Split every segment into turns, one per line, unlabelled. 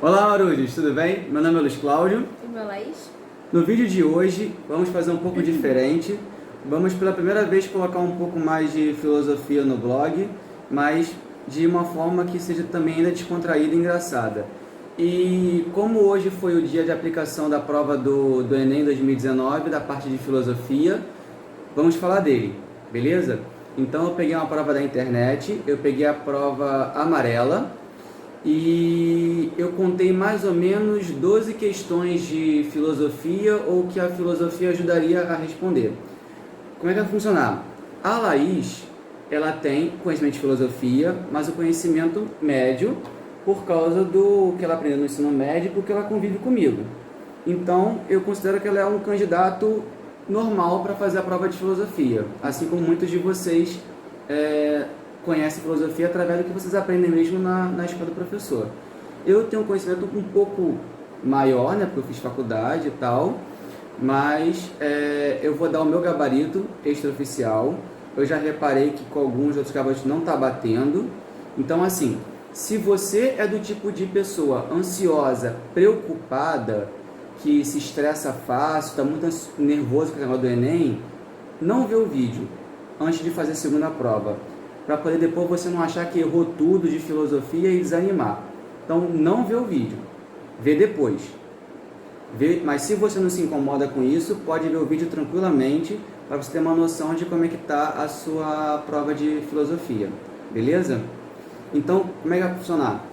Olá, Marudes, tudo bem? Meu nome é Luiz Cláudio.
E meu Laís?
No vídeo de hoje, vamos fazer um pouco diferente. Vamos pela primeira vez colocar um pouco mais de filosofia no blog, mas de uma forma que seja também ainda descontraída e engraçada. E como hoje foi o dia de aplicação da prova do Enem 2019, da parte de filosofia, vamos falar dele, beleza? Então eu peguei uma prova da internet, eu peguei a prova amarela, e eu contei mais ou menos 12 questões de filosofia ou que a filosofia ajudaria a responder. Como é que vai funcionar? A Laís, ela tem conhecimento de filosofia, mas o conhecimento médio por causa do que ela aprendeu no ensino médio, porque ela convive comigo. Então, eu considero que ela é um candidato normal para fazer a prova de filosofia, assim como muitos de vocês conhecem filosofia através do que vocês aprendem mesmo na escola do professor. Eu tenho um conhecimento um pouco maior, né, porque eu fiz faculdade e tal, mas eu vou dar o meu gabarito extraoficial. Eu já reparei que com alguns outros gabaritos não está batendo. Então, assim, se você é do tipo de pessoa ansiosa, preocupada, que se estressa fácil, está muito nervoso com o negócio do Enem, não vê o vídeo antes de fazer a segunda prova, para poder depois você não achar que errou tudo de filosofia e desanimar. Então, não vê o vídeo, vê depois. Mas se você não se incomoda com isso, pode ver o vídeo tranquilamente, para você ter uma noção de como é que está a sua prova de filosofia, beleza? Então, como é que vai funcionar?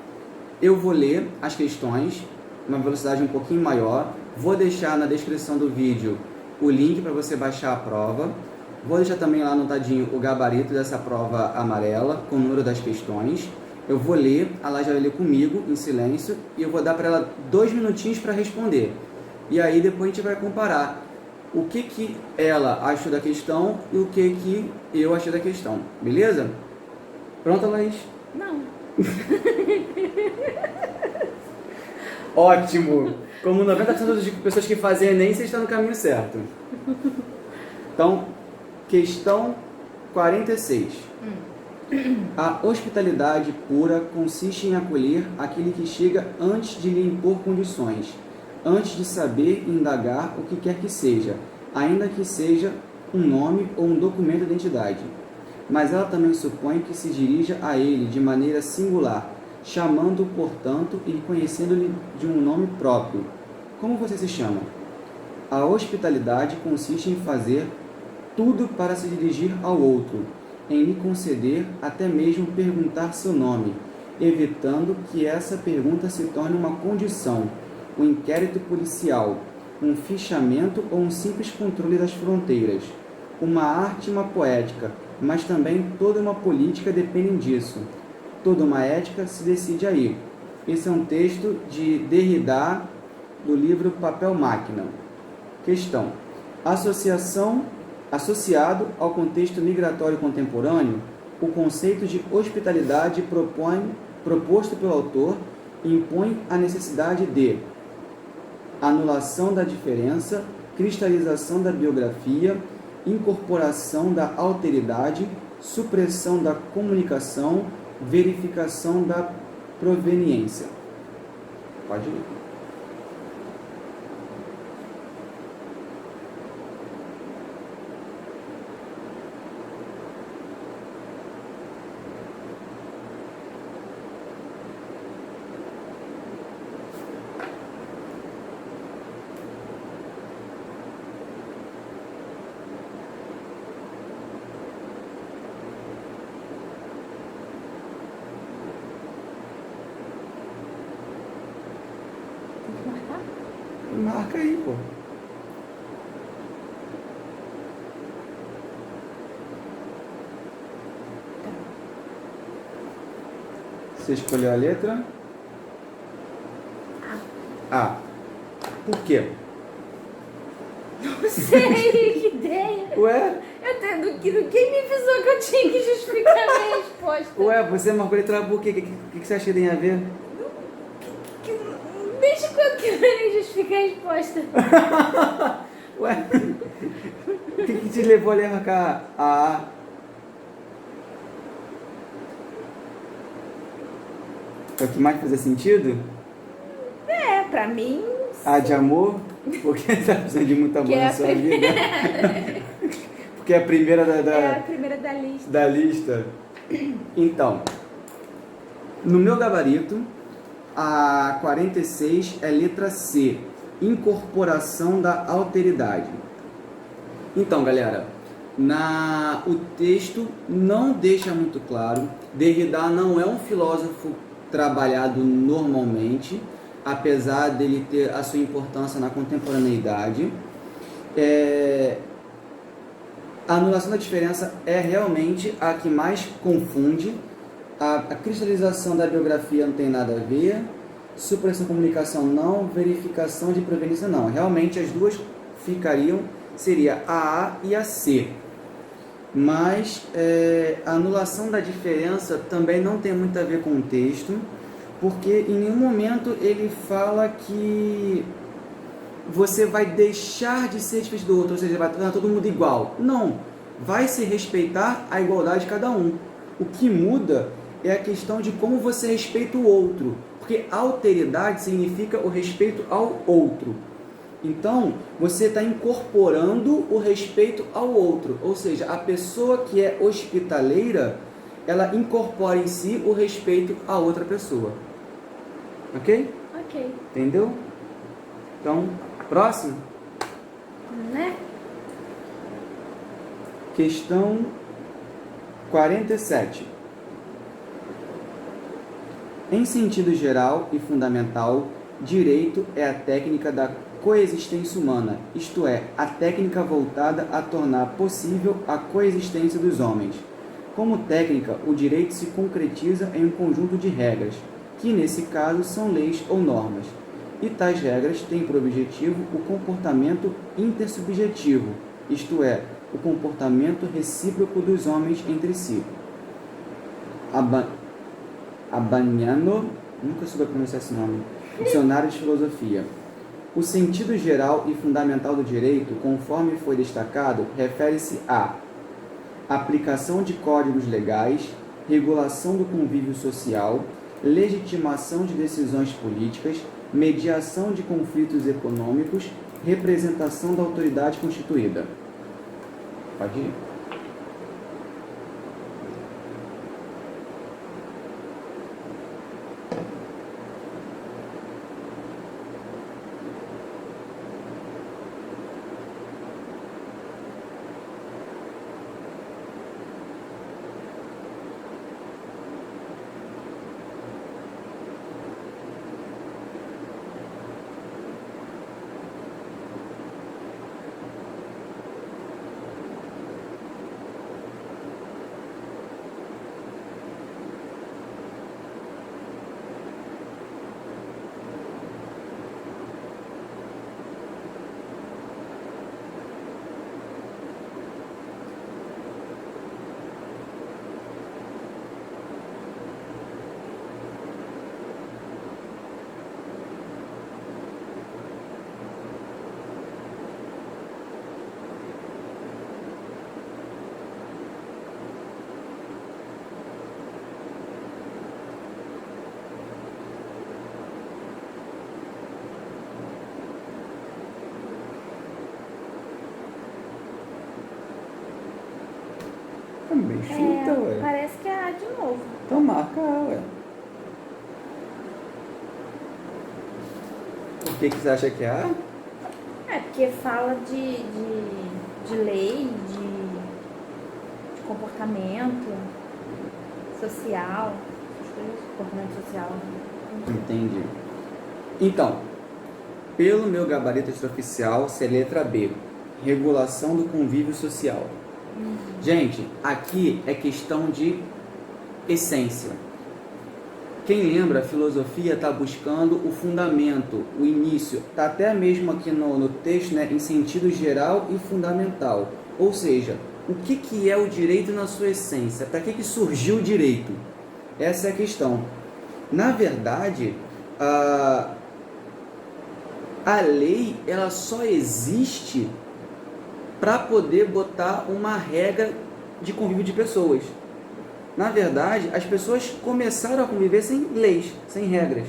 Eu vou ler as questões, uma velocidade um pouquinho maior, vou deixar na descrição do vídeo o link para você baixar a prova, vou deixar também lá anotadinho o gabarito dessa prova amarela, com o número das questões. Eu vou ler, ela já vai ler comigo, em silêncio, e eu vou dar para ela 2 minutinhos para responder. E aí depois a gente vai comparar o que ela achou da questão e o que eu achei da questão. Beleza? Pronta, Laís?
Não.
Ótimo! Como 90% das pessoas que fazem Enem, você está no caminho certo. Então, questão 46. A hospitalidade pura consiste em acolher aquele que chega antes de lhe impor condições, antes de saber indagar o que quer que seja, ainda que seja um nome ou um documento de identidade. Mas ela também supõe que se dirija a ele de maneira singular, chamando-o, portanto, e conhecendo-lhe de um nome próprio. Como você se chama? A hospitalidade consiste em fazer tudo para se dirigir ao outro, em lhe conceder, até mesmo perguntar seu nome, evitando que essa pergunta se torne uma condição, um inquérito policial, um fichamento ou um simples controle das fronteiras. Uma arte e uma poética, mas também toda uma política dependem disso. Toda uma ética se decide aí. Esse é um texto de Derrida, do livro Papel Máquina. Questão. Associado ao contexto migratório contemporâneo, o conceito de hospitalidade proposto pelo autor impõe a necessidade de anulação da diferença, cristalização da biografia, incorporação da alteridade, supressão da comunicação, verificação da proveniência. Pode ir.
Tem que marcar?
Marca aí, pô. Você escolheu a letra? A. Por quê?
Não sei, que ideia.
Ué?
Quem me avisou que eu tinha que justificar a minha resposta?
Ué, você marcou a letra A por quê? O que você acha que tem a ver?
Desde quando que eu nem justificar a resposta?
Ué? O que te levou a marcar a A? É o que mais fazia sentido?
Pra mim...
A de amor, porque tá precisando de muito amor
Que é
na
a
sua vida. Porque é a primeira
É a primeira da lista.
da lista. Então, no meu gabarito, a 46 é letra C, incorporação da alteridade. Então, galera, o texto não deixa muito claro. Derrida não é um filósofo trabalhado normalmente, apesar dele ter a sua importância na contemporaneidade. A anulação da diferença é realmente a que mais confunde. A cristalização da biografia não tem nada a ver. Supressão comunicação não. Verificação de proveniência não. Realmente as duas seria a A e a C. Mas a anulação da diferença também não tem muito a ver com o texto, porque em nenhum momento ele fala que você vai deixar de ser diferente do outro, ou seja, vai tornar todo mundo igual. Não, vai se respeitar a igualdade de cada um. O que muda é a questão de como você respeita o outro, porque alteridade significa o respeito ao outro. Então, você está incorporando o respeito ao outro, ou seja, a pessoa que é hospitaleira, ela incorpora em si o respeito à outra pessoa. Ok?
Ok.
Entendeu? Então, próximo.
Né?
Questão 47. Em sentido geral e fundamental, direito é a técnica da coexistência humana, isto é, a técnica voltada a tornar possível a coexistência dos homens. Como técnica, o direito se concretiza em um conjunto de regras, que nesse caso são leis ou normas, e tais regras têm por objetivo o comportamento intersubjetivo, isto é, o comportamento recíproco dos homens entre si. Abaniano, nunca soube pronunciar esse nome, Dicionário de Filosofia. O sentido geral e fundamental do direito, conforme foi destacado, refere-se a aplicação de códigos legais, regulação do convívio social, legitimação de decisões políticas, mediação de conflitos econômicos, representação da autoridade constituída. Pode ir. Também chuta, ué.
Parece que é A de novo.
Então marca A, ué. Por que você acha que é A?
É, porque fala de lei, de comportamento social, essas coisas, comportamento social.
Entendi. Então, pelo meu gabarito extraoficial, se é letra B, regulação do convívio social. Gente, aqui é questão de essência. Quem lembra, a filosofia está buscando o fundamento, o início. Está até mesmo aqui no texto, né, em sentido geral e fundamental. Ou seja, o que é o direito na sua essência? Para que surgiu o direito? Essa é a questão. Na verdade, a lei ela só existe para poder botar uma regra de convívio de pessoas. Na verdade, as pessoas começaram a conviver sem leis, sem regras.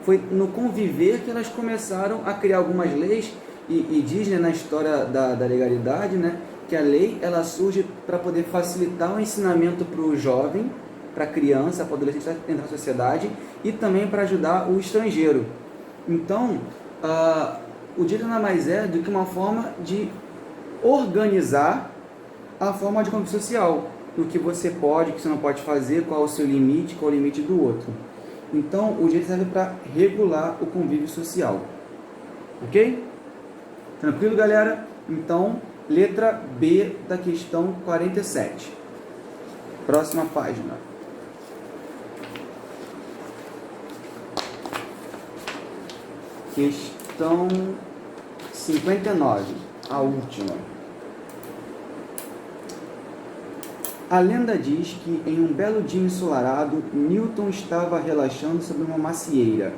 foi no conviver que elas começaram a criar algumas leis, e diz, né, na história da legalidade, né, que a lei ela surge para poder facilitar o ensinamento para o jovem, para a criança, para o adolescente entrar na sociedade, e também para ajudar o estrangeiro. Então, o direito nada mais é do que uma forma de organizar a forma de convívio social, o que você pode, o que você não pode fazer, qual é o seu limite, qual é o limite do outro. Então, o direito serve para regular o convívio social. Ok? Tranquilo, galera? Então, letra B da questão 47. Próxima página. Questão 59, a última. A lenda diz que em um belo dia ensolarado, Newton estava relaxando sobre uma macieira.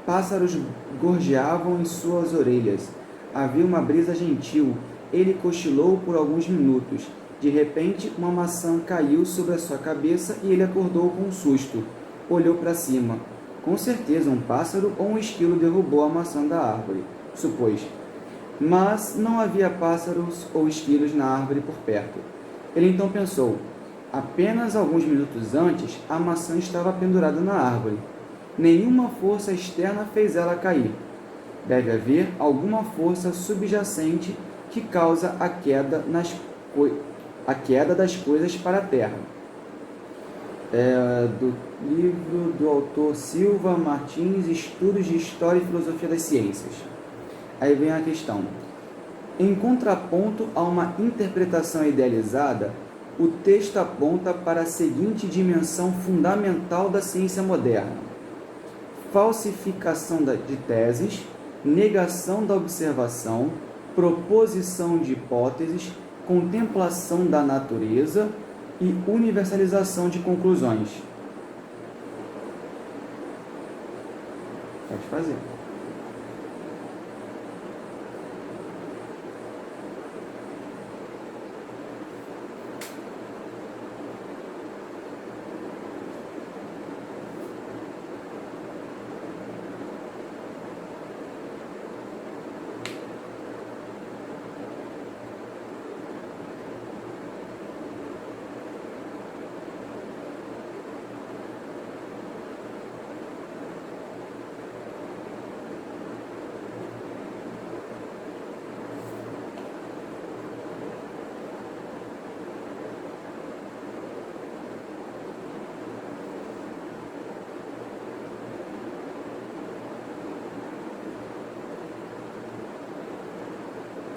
Pássaros gorjeavam em suas orelhas. Havia uma brisa gentil. Ele cochilou por alguns minutos. De repente, uma maçã caiu sobre a sua cabeça e ele acordou com um susto. Olhou para cima. Com certeza um pássaro ou um esquilo derrubou a maçã da árvore, supôs. Mas não havia pássaros ou esquilos na árvore por perto. Ele então pensou: apenas alguns minutos antes, a maçã estava pendurada na árvore. Nenhuma força externa fez ela cair. Deve haver alguma força subjacente que causa a queda das coisas para a terra. Do livro do autor Silva Martins, Estudos de História e Filosofia das Ciências. Aí vem a questão. Em contraponto a uma interpretação idealizada, o texto aponta para a seguinte dimensão fundamental da ciência moderna: falsificação de teses, negação da observação, proposição de hipóteses, contemplação da natureza e universalização de conclusões. Pode fazer.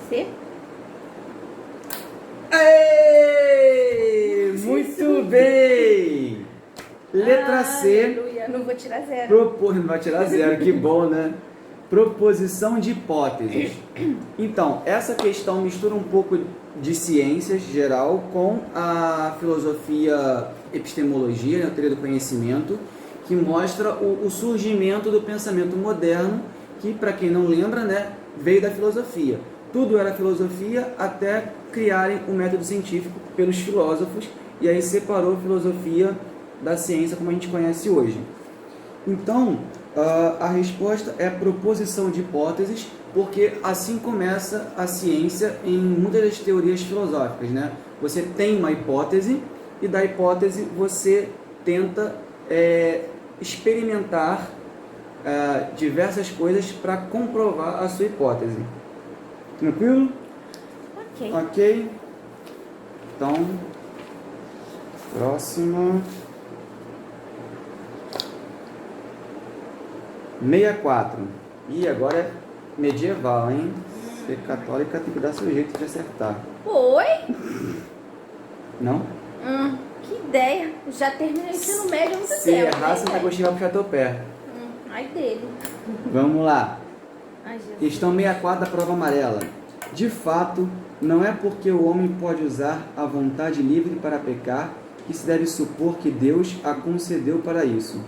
C?
Ei, muito bem! Letra C.
Aleluia, não vou tirar zero.
Não vai tirar zero, que bom, né? Proposição de hipóteses. Então, essa questão mistura um pouco de ciências geral com a filosofia, epistemologia, a teoria do conhecimento, que mostra o surgimento do pensamento moderno, que, para quem não lembra, né, veio da filosofia. Tudo era filosofia até criarem o método científico pelos filósofos, e aí separou a filosofia da ciência como a gente conhece hoje. Então, a resposta é proposição de hipóteses, porque assim começa a ciência em muitas das teorias filosóficas, né? Você tem uma hipótese, e da hipótese você tenta experimentar diversas coisas para comprovar a sua hipótese. Tranquilo?
Ok.
Ok. Então, próxima. 64. E agora é medieval, hein? Ser católica tem que dar seu jeito de acertar.
Oi?
Não?
Que ideia. Já terminei o ensino médio há muito
Se
tempo.
errar, você vai conseguir puxar teu pé.
Ai dele.
Vamos lá.
Ai, Jesus.
Questão 64 da prova amarela. De fato, não é porque o homem pode usar a vontade livre para pecar que se deve supor que Deus a concedeu para isso.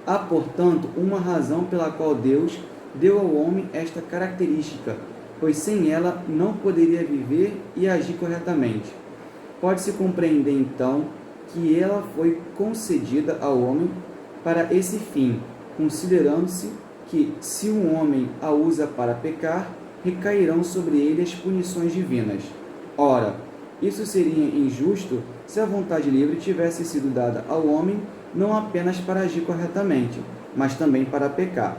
Há, portanto, uma razão pela qual Deus deu ao homem esta característica, pois sem ela não poderia viver e agir corretamente. Pode-se compreender, então, que ela foi concedida ao homem para esse fim, considerando-se que, se um homem a usa para pecar, recairão sobre ele as punições divinas. Ora, isso seria injusto se a vontade livre tivesse sido dada ao homem não apenas para agir corretamente, mas também para pecar.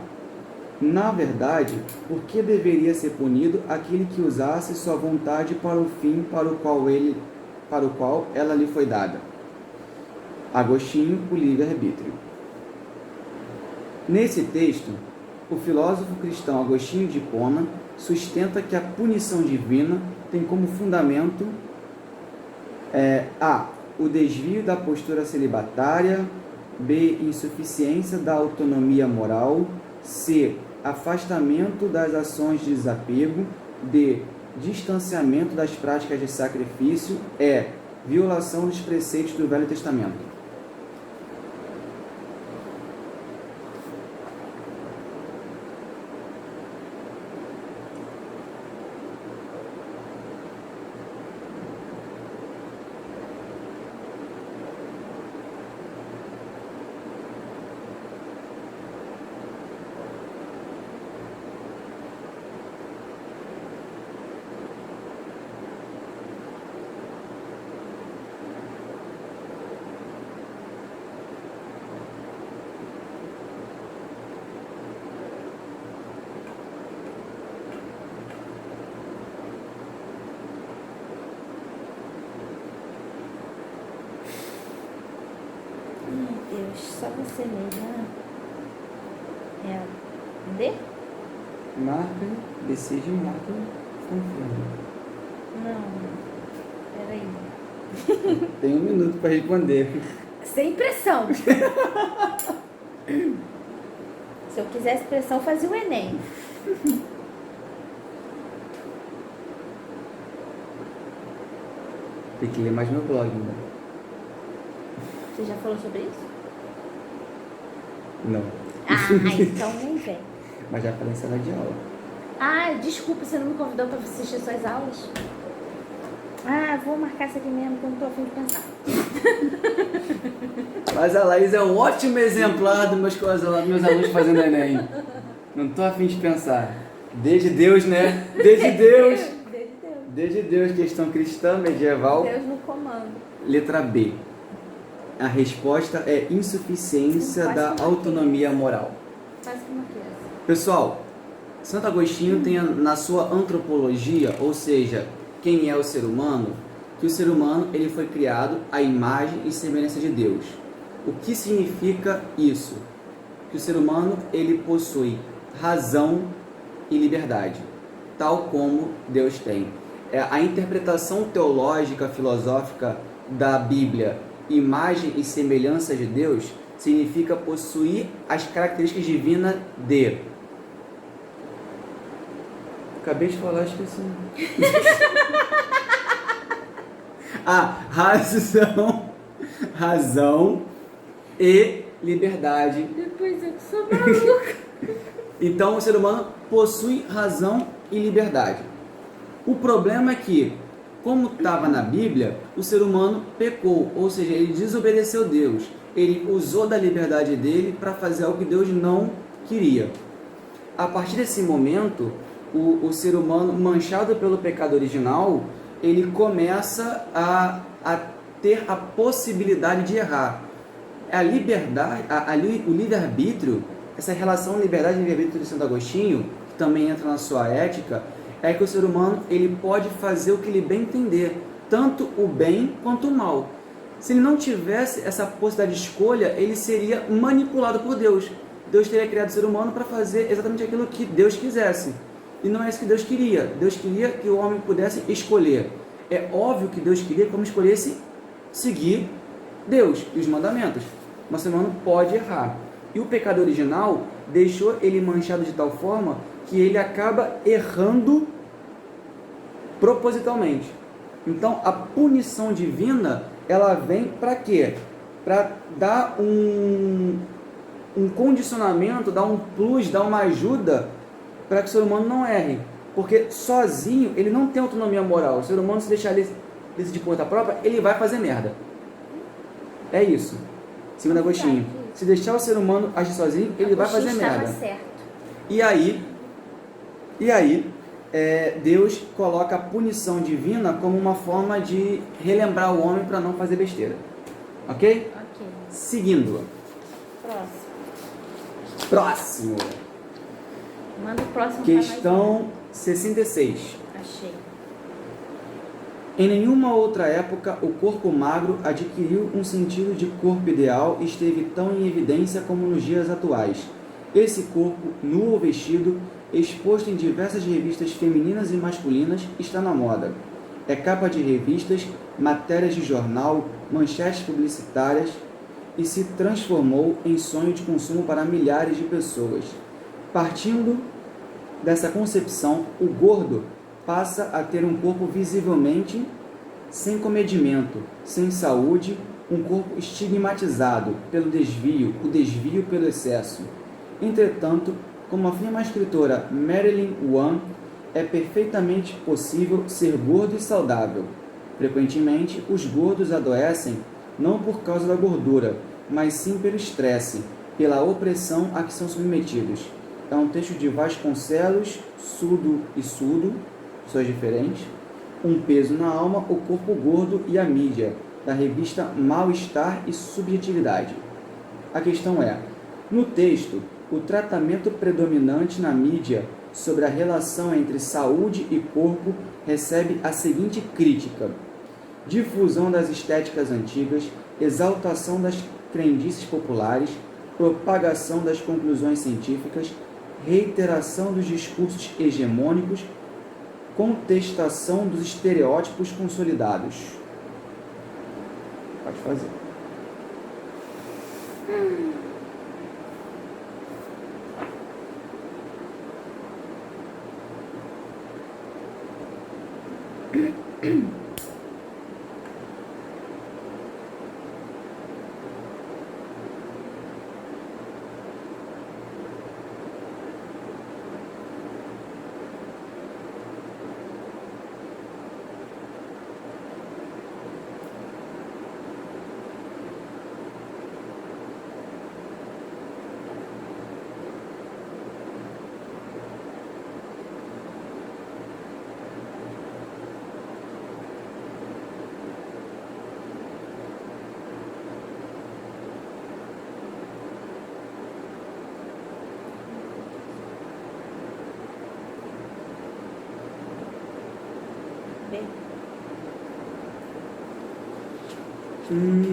Na verdade, por que deveria ser punido aquele que usasse sua vontade para o fim para o qual ela lhe foi dada? Agostinho, o livre-arbítrio. Nesse texto, o filósofo cristão Agostinho de Hipona sustenta que a punição divina tem como fundamento a. O desvio da postura celibatária, b. Insuficiência da autonomia moral, c. Afastamento das ações de desapego, d. Distanciamento das práticas de sacrifício, e. Violação dos preceitos do Velho Testamento.
Deus, só você mesmo, né? É D?
Marca, decide, marca, confirma.
Não. Peraí.
Tem 1 minuto para responder.
Sem pressão. Se eu quisesse pressão, fazia o Enem.
Tem que ler mais meu blog ainda.
Você já falou sobre isso?
Não.
Então nem vem.
Mas já falei em sala de aula.
Desculpa, você não me convidou para assistir suas aulas? Vou marcar isso aqui mesmo, que eu não tô a fim de pensar.
Mas a Laís é um ótimo exemplar dos meus alunos fazendo Enem. Não tô a fim de pensar. Desde Deus, né? Desde Deus. Desde Deus, questão cristã, medieval.
Deus no comando.
Letra B. A resposta é insuficiência da autonomia moral.
Quase que uma criança.
Pessoal, Santo Agostinho tem na sua antropologia, ou seja, quem é o ser humano, que o ser humano ele foi criado à imagem e semelhança de Deus. O que significa isso? Que o ser humano ele possui razão e liberdade, tal como Deus tem. A interpretação teológica, filosófica da Bíblia, imagem e semelhança de Deus, significa possuir as características divinas de... Acabei de falar, esqueci. Razão e liberdade.
Depois eu que sou maluca.
Então o ser humano possui razão e liberdade. O problema é que, como estava na Bíblia, o ser humano pecou, ou seja, ele desobedeceu Deus. Ele usou da liberdade dele para fazer algo que Deus não queria. A partir desse momento, o ser humano, manchado pelo pecado original, ele começa a ter a possibilidade de errar. A liberdade, o livre-arbítrio, essa relação liberdade e livre-arbítrio de Santo Agostinho, que também entra na sua ética, é que o ser humano ele pode fazer o que ele bem entender, tanto o bem quanto o mal. Se ele não tivesse essa possibilidade de escolha, ele seria manipulado por Deus. Deus teria criado o ser humano para fazer exatamente aquilo que Deus quisesse. E não é isso que Deus queria. Deus queria que o homem pudesse escolher. É óbvio que Deus queria que o homem escolhesse seguir Deus e os mandamentos. Mas o ser humano pode errar. E o pecado original deixou ele manchado de tal forma que ele acaba errando propositalmente. Então, a punição divina, ela vem para quê? Para dar um condicionamento, dar um plus, dar uma ajuda para que o ser humano não erre. Porque sozinho ele não tem autonomia moral. O ser humano, se deixar ele decidir por conta própria, ele vai fazer merda. É isso. Segundo Agostinho. Se deixar o ser humano agir sozinho, ele vai fazer merda.
Estava certo.
E aí, Deus coloca a punição divina como uma forma de relembrar o homem para não fazer besteira. Ok?
Ok.
Seguindo. Próximo.
Manda o próximo.
Questão 66.
Achei.
Em nenhuma outra época o corpo magro adquiriu um sentido de corpo ideal e esteve tão em evidência como nos dias atuais. Esse corpo, nu ou vestido, exposto em diversas revistas femininas e masculinas, está na moda. É capa de revistas, matérias de jornal, manchetes publicitárias e se transformou em sonho de consumo para milhares de pessoas. Partindo dessa concepção, o gordo passa a ter um corpo visivelmente sem comedimento, sem saúde, um corpo estigmatizado pelo desvio, o desvio pelo excesso. Entretanto, como afirma a escritora Marilyn Wan, é perfeitamente possível ser gordo e saudável. Frequentemente, os gordos adoecem não por causa da gordura, mas sim pelo estresse, pela opressão a que são submetidos. É um texto de Vasconcelos, Sudo e Sudo, pessoas diferentes, Um peso na alma, o corpo gordo e a mídia, da revista Mal-Estar e Subjetividade. A questão é, no texto, o tratamento predominante na mídia sobre a relação entre saúde e corpo recebe a seguinte crítica: difusão das estéticas antigas, exaltação das crendices populares, propagação das conclusões científicas, reiteração dos discursos hegemônicos, contestação dos estereótipos consolidados. Pode fazer.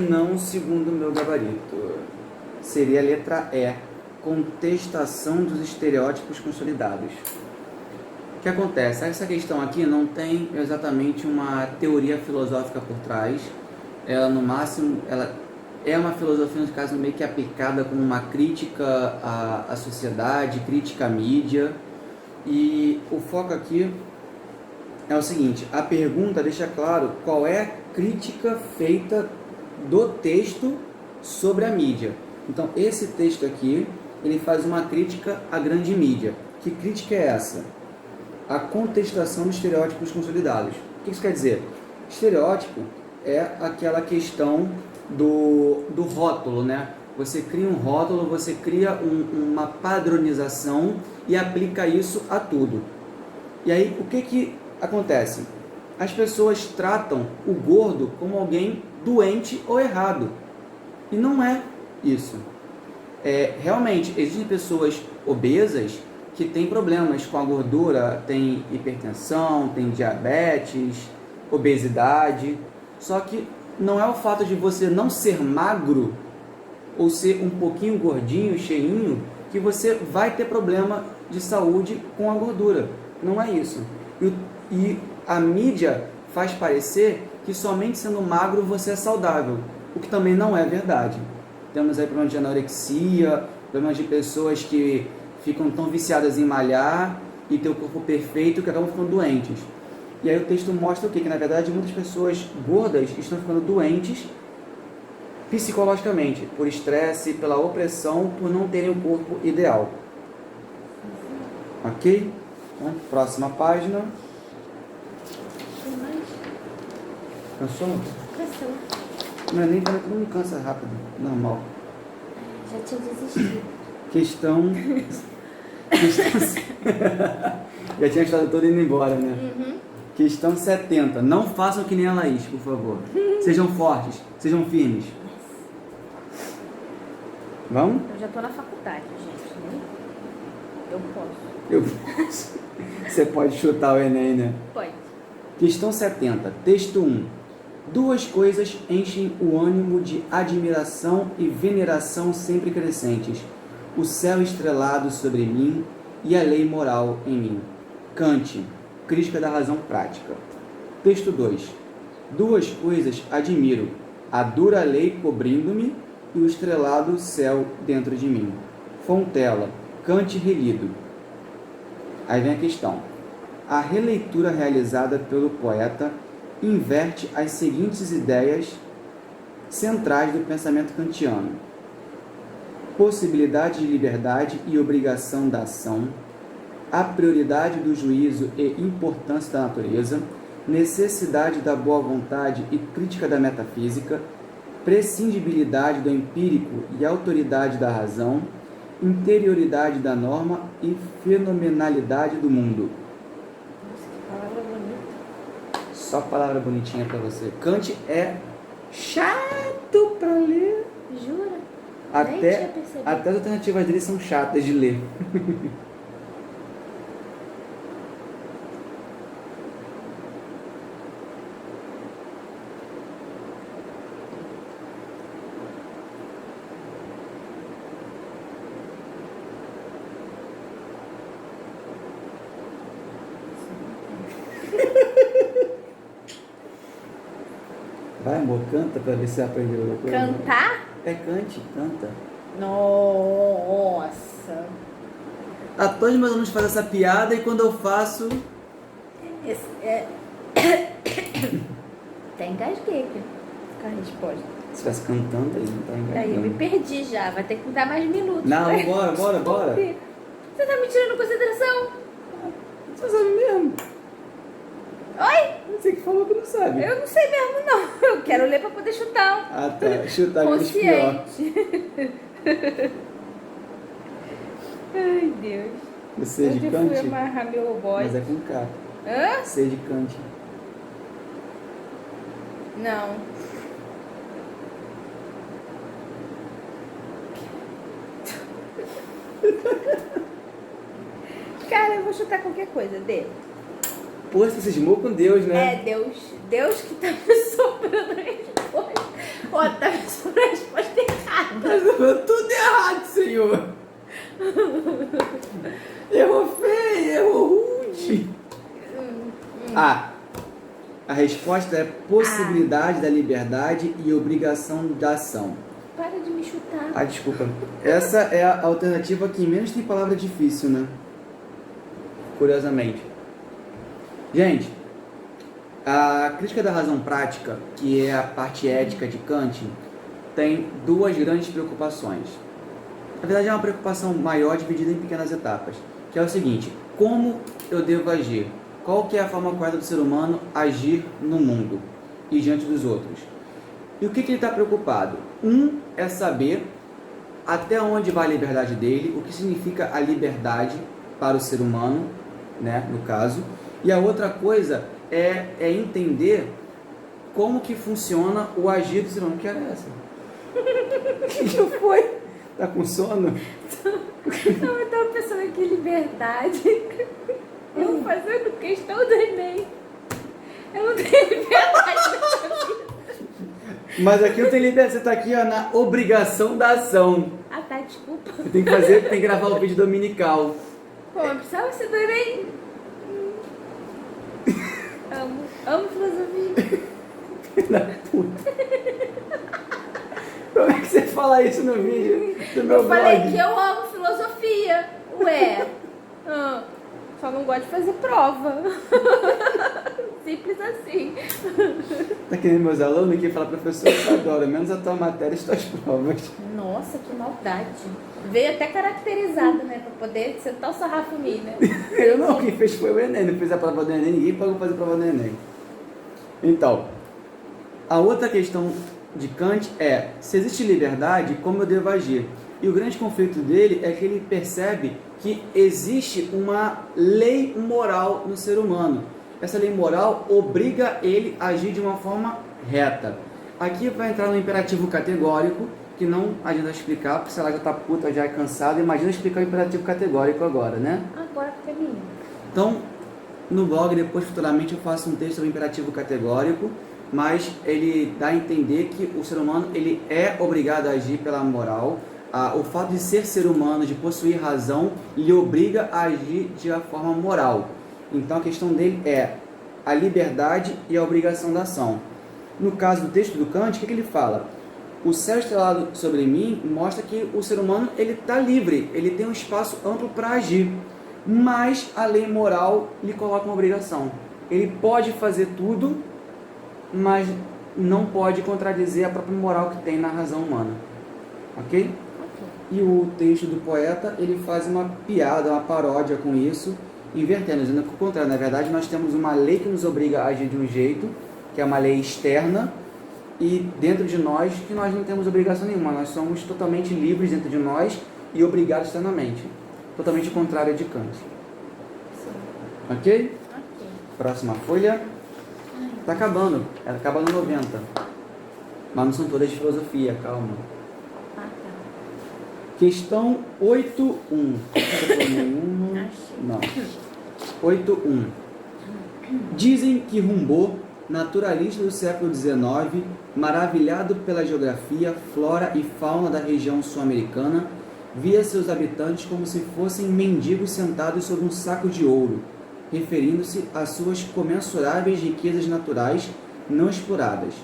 Não segundo o meu gabarito. Seria a letra E. Contestação dos estereótipos consolidados. O que acontece? Essa questão aqui não tem exatamente uma teoria filosófica por trás. Ela, no máximo, ela é uma filosofia, no caso, meio que aplicada como uma crítica à sociedade, crítica à mídia. E o foco aqui é o seguinte: a pergunta deixa claro qual é a crítica feita do texto sobre a mídia. Então, esse texto aqui, ele faz uma crítica à grande mídia. Que crítica é essa? A contestação dos estereótipos consolidados. O que isso quer dizer? Estereótipo é aquela questão do rótulo, né? Você cria um rótulo, você cria uma padronização e aplica isso a tudo. E aí, o que acontece? As pessoas tratam o gordo como alguém doente ou errado. E não é isso. Realmente, existem pessoas obesas que têm problemas com a gordura, tem hipertensão, tem diabetes, obesidade. Só que não é o fato de você não ser magro ou ser um pouquinho gordinho, cheinho, que você vai ter problema de saúde com a gordura. Não é isso. E a mídia faz parecer que somente sendo magro você é saudável, o que também não é verdade. Temos aí problemas de anorexia, problemas de pessoas que ficam tão viciadas em malhar e ter o corpo perfeito que acabam ficando doentes. E aí o texto mostra o quê? Que na verdade muitas pessoas gordas estão ficando doentes psicologicamente, por estresse, pela opressão, por não terem o corpo ideal. Ok? Então, próxima página. Cansou?
Cansou.
Não é nem para que não cansa rápido, normal.
Já tinha desistido.
Questão Questão... Já tinha estado todo indo embora, né?
Uhum.
Questão 70. Não façam que nem a Laís, por favor. Sejam fortes, sejam firmes. Vamos?
Eu já tô na faculdade, gente, né? Eu posso.
Você pode chutar o Enem, né?
Pode.
Questão 70. Texto 1. Duas coisas enchem o ânimo de admiração e veneração sempre crescentes: o céu estrelado sobre mim e a lei moral em mim. Kant, Crítica da Razão Prática. Texto 2. Duas coisas admiro: a dura lei cobrindo-me e o estrelado céu dentro de mim. Fontela, Kant relido. Aí vem a questão. A releitura realizada pelo poeta inverte as seguintes ideias centrais do pensamento kantiano: possibilidade de liberdade e obrigação da ação, a prioridade do juízo e importância da natureza, necessidade da boa vontade e crítica da metafísica, prescindibilidade do empírico e autoridade da razão, interioridade da norma e fenomenalidade do mundo.
Nossa, que palavra bonita.
Só palavra bonitinha pra você. Kant é chato pra ler.
Jura? Nem tinha percebido.
Até as alternativas dele são chatas de ler. Vai, amor, canta pra ver se você aprendeu alguma coisa.
Cantar?
É, cante, canta.
Nossa.
A todos meus alunos fazem essa piada e quando eu faço...
Até engasguei aqui. Com a resposta.
Se estivesse cantando, aí não tá
Aí eu me
enganando.
perdi já. Vai ter que dar mais minutos.
Não,
Vai.
bora.
Você tá me tirando consideração?
Você sabe mesmo.
Oi?
Você que falou que não sabe.
Eu não sei mesmo, não. Eu quero ler pra poder chutar.
Ah, tá. Chutar menos pior.
Consciente. Ai, Deus.
Você é de
Onde eu fui
cante,
amarrar meu bode?
mas é com K.
Hã?
Você é de cante.
Não. Cara, eu vou chutar qualquer coisa, Dê.
Pô, você cismou com Deus, né?
É Deus. Deus que tá me sobrando a resposta. Ó, tá me sobrando a resposta errada.
Mas falou tudo errado, Senhor. Errou feio, errou rude. A resposta é possibilidade da liberdade e obrigação da ação.
Para de me chutar.
Ah, desculpa. Essa é a alternativa que menos tem palavra difícil, né? Curiosamente. Gente, a crítica da razão prática, que é a parte ética de Kant, tem duas grandes preocupações. Na verdade, é uma preocupação maior dividida em pequenas etapas, que é o seguinte: como eu devo agir? Qual que é a forma correta do ser humano agir no mundo e diante dos outros? E o que ele está preocupado? Um é saber até onde vai a liberdade dele, o que significa a liberdade para o ser humano, né, no caso. E a outra coisa é entender como que funciona o agir do ser humano. Que era essa? O que foi? Tá com sono?
Não, eu tava pensando aqui em liberdade. Eu fazendo questão do Enem. Eu não tenho liberdade na minha vida.
Mas aqui eu tenho liberdade. Você tá aqui, ó, na obrigação da ação.
Ah, tá, desculpa.
Você tem que fazer, tem que gravar o vídeo dominical.
Pô, eu precisava ser do Enem. Amo filosofia.
Da puta. Como é que você fala isso no vídeo do meu
Eu falei
blog?
que eu amo filosofia. Ué. Só não gosto de fazer prova. Simples assim.
Tá querendo meus alunos que fala, professor, eu adoro, menos a tua matéria e as tuas provas.
Nossa, que maldade. Veio até caracterizado, né? Pra poder sentar o sarrafo em mim, né?
Eu não, quem fez foi o Enem, não fez a prova do Enem, ninguém pagou fazer a prova do Enem. Então, a outra questão de Kant é: se existe liberdade, como eu devo agir? E o grande conflito dele é que ele percebe que existe uma lei moral no ser humano. Essa lei moral obriga ele a agir de uma forma reta. Aqui vai entrar no imperativo categórico, que não adianta explicar, porque se ela já está puta, já é cansada, imagina explicar o imperativo categórico agora, né?
Agora que termina.
Então, no blog, depois, futuramente, eu faço um texto sobre imperativo categórico, mas ele dá a entender que o ser humano ele é obrigado a agir pela moral. O fato de ser humano, de possuir razão, lhe obriga a agir de uma forma moral. Então, a questão dele é a liberdade e a obrigação da ação. No caso do texto do Kant, o que ele fala? O céu estrelado sobre mim mostra que o ser humano ele está livre, ele tem um espaço amplo para agir, mas a lei moral lhe coloca uma obrigação. Ele pode fazer tudo, mas não pode contradizer a própria moral que tem na razão humana. Ok? E o texto do poeta, ele faz uma piada, uma paródia com isso, invertendo, dizendo que o contrário. Na verdade, nós temos uma lei que nos obriga a agir de um jeito, que é uma lei externa, e dentro de nós, que nós não temos obrigação nenhuma. Nós somos totalmente livres dentro de nós e obrigados externamente. Totalmente contrário de Kant.
Sim.
Ok?
Ok.
Próxima folha. Está acabando. Ela acaba no 90. Mas não são todas de filosofia, calma.
Ah, tá.
Questão 8.1. Nenhuma? Não. 8.1. Dizem que Rimbaud, naturalista do século XIX, maravilhado pela geografia, flora e fauna da região sul-americana, via seus habitantes como se fossem mendigos sentados sobre um saco de ouro, referindo-se às suas comensuráveis riquezas naturais não exploradas.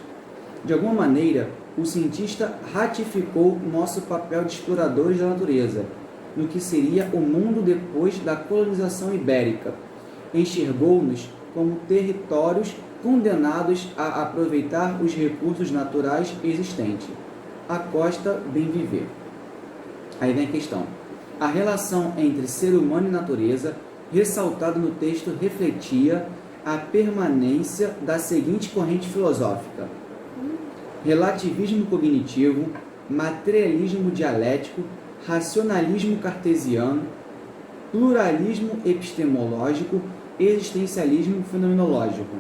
De alguma maneira, o cientista ratificou nosso papel de exploradores da natureza, no que seria o mundo depois da colonização ibérica. Enxergou-nos como territórios condenados a aproveitar os recursos naturais existentes. A costa bem viver. Aí vem a questão. A relação entre ser humano e natureza, ressaltada no texto, refletia a permanência da seguinte corrente filosófica: relativismo cognitivo, materialismo dialético, racionalismo cartesiano, pluralismo epistemológico, existencialismo fenomenológico.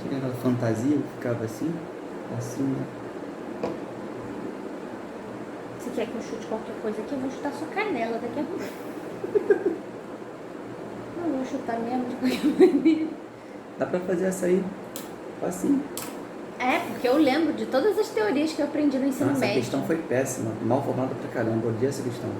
Tinha aquela fantasia que ficava assim, né?
Você quer que eu chute qualquer coisa aqui? Eu vou chutar sua canela daqui a pouco. Não vou chutar mesmo de qualquer maneira.
Dá pra fazer essa aí, facinho.
É, porque eu lembro de todas as teorias que eu aprendi no ensino
Nossa,
médio.
a questão foi péssima, mal formada pra caramba, odiei essa questão.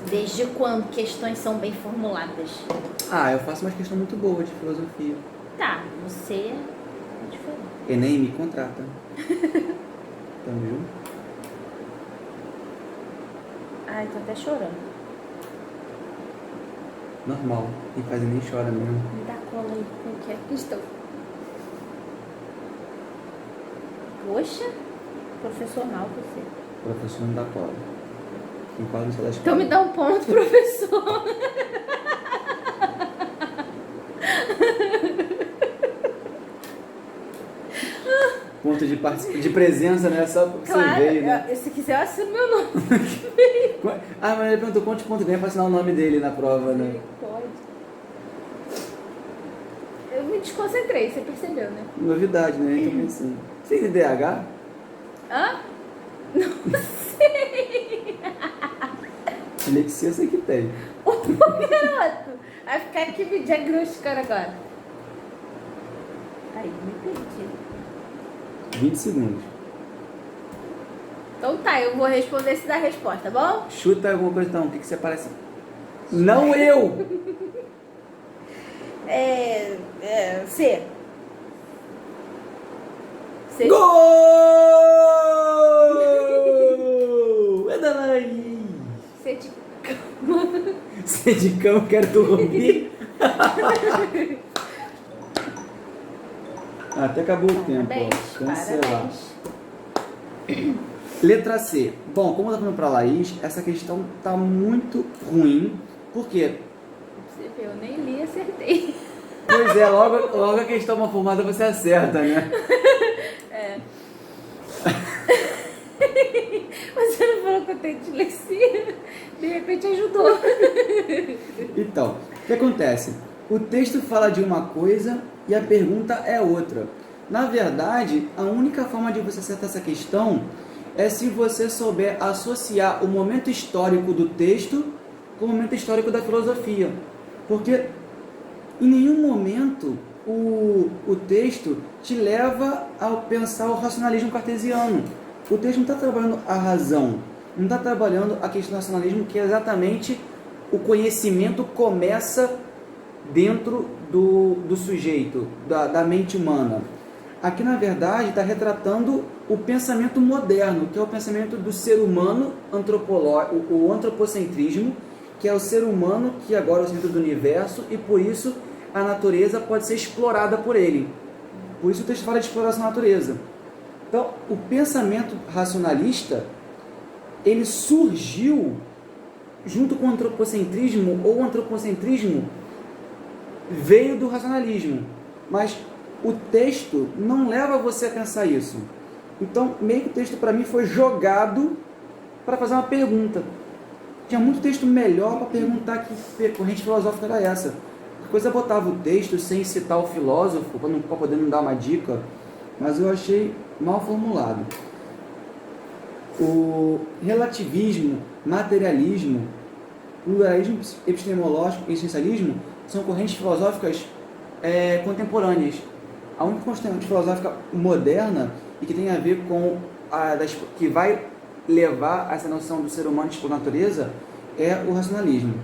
Desde quando questões são bem formuladas?
Ah, eu faço uma questão muito boa de filosofia.
Tá, você é diferente.
Enem me contrata. Tamo junto?
Ai, tô até chorando.
Normal, quem faz Enem chora mesmo.
Me dá cola aí, como que é a questão? Poxa, profissional você.
Professor não dá cola. Quem cola não sai da escola.
Então me dá um ponto, professor.
Ponto de presença, né? Só porque
Claro,
você veio, né?
se quiser eu assino meu nome.
Ah, mas ele perguntou quantos pontos ganha pra assinar o nome dele na prova, né?
Pode. Eu me desconcentrei, você percebeu, né?
Novidade, né? Então, assim. Você tem DH?
Hã? Não sei.
Alexia eu sei que tem.
Ô, garoto, vai ficar aqui me diagnosticando agora. Aí, me perdi.
20 segundos.
Então tá, eu vou responder se dá a resposta, tá bom?
Chuta alguma coisa então. O que você parece? Não eu!
C. C.
Gol! É da Laís!
C de cama.
Você de cama, quero dormir. Até acabou o tempo.
Parabéns,
Ó. Cancelar.
parabéns.
Letra C. Bom, como eu tô falando pra Laís, essa questão tá muito ruim. Por quê?
Você vê, eu nem li e acertei.
Pois é, logo a questão mal formada você acerta, né?
dislexia, de repente ajudou.
Então, o que acontece? O texto fala de uma coisa e a pergunta é outra. Na verdade, a única forma de você acertar essa questão é se você souber associar o momento histórico do texto com o momento histórico da filosofia. Porque em nenhum momento o texto te leva a pensar o racionalismo cartesiano. O texto não está trabalhando a razão, não está trabalhando a questão do racionalismo, que é exatamente o conhecimento começa dentro do sujeito, da mente humana. Aqui, na verdade, está retratando o pensamento moderno, que é o pensamento do ser humano antropológico, o antropocentrismo, que é o ser humano que agora é o centro do universo e, por isso, a natureza pode ser explorada por ele. Por isso o texto fala de exploração da natureza. Então, o pensamento racionalista, ele surgiu junto com o antropocentrismo, ou o antropocentrismo veio do racionalismo, mas o texto não leva você a pensar isso. Então, meio que o texto para mim foi jogado para fazer uma pergunta. Tinha muito texto melhor para perguntar que corrente filosófica era essa. A coisa botava o texto sem citar o filósofo, para poder não dar uma dica, mas eu achei mal formulado. O relativismo, materialismo, pluralismo epistemológico e essencialismo são correntes filosóficas contemporâneas. A única corrente filosófica moderna e que tem a ver com que vai levar a essa noção do ser humano por natureza é o racionalismo.